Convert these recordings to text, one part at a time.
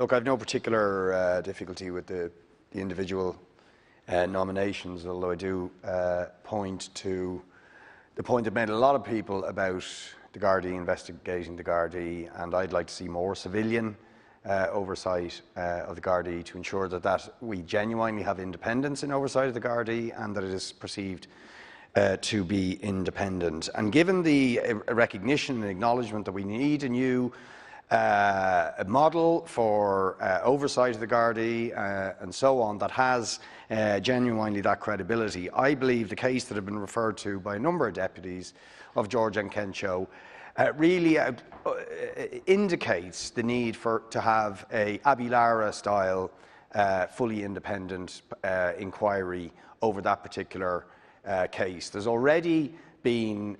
Look, I have no particular difficulty with the individual nominations, although I do point to the point that made a lot of people about the Gardaí investigating the Gardaí, and I'd like to see more civilian oversight of the Gardaí to ensure that we genuinely have independence in oversight of the Gardaí and that it is perceived to be independent. And given the recognition and acknowledgement that we need a new model for oversight of the Gardaí and so on that has genuinely that credibility, I believe the case that has been referred to by a number of deputies of George and Kencho really indicates the need to have a Abbey Lara style fully independent inquiry over that particular case. There's already been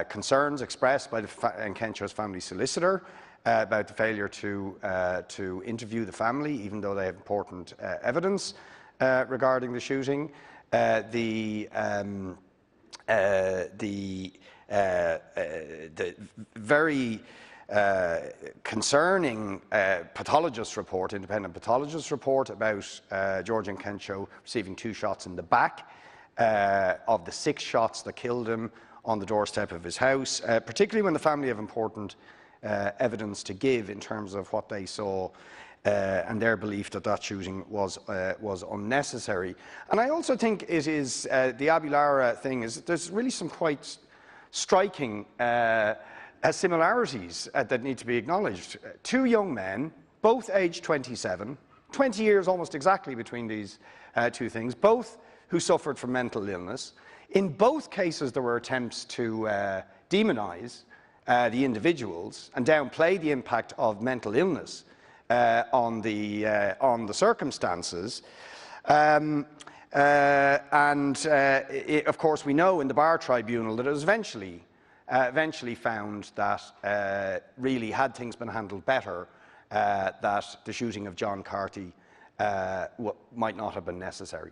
concerns expressed by Kencho's family solicitor about the failure to interview the family, even though they have important evidence regarding the shooting. The very concerning pathologist report, independent pathologist report about George and Kencho receiving 2 shots in the back of the 6 shots that killed him on the doorstep of his house, particularly when the family have important evidence to give in terms of what they saw and their belief that that shooting was unnecessary. And I also think it is the Abbey Lara thing is there's really some quite striking similarities that need to be acknowledged. 2 young men, both aged 27, 20 years almost exactly between these 2 things, both who suffered from mental illness. In both cases there were attempts to demonise the individuals and downplay the impact of mental illness on the circumstances. Of course, we know in the Bar Tribunal that it was eventually found that really, had things been handled better, that the shooting of John Carty might not have been necessary.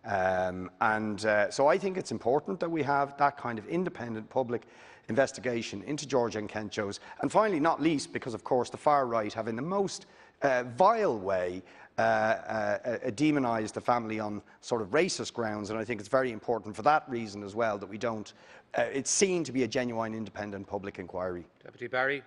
So I think it's important that we have that kind of independent public investigation into George and Kencho's, and finally, not least, because of course the far right have in the most vile way demonised the family on sort of racist grounds, and I think it's very important for that reason as well that we don't, it's seen to be a genuine independent public inquiry. Deputy Barry.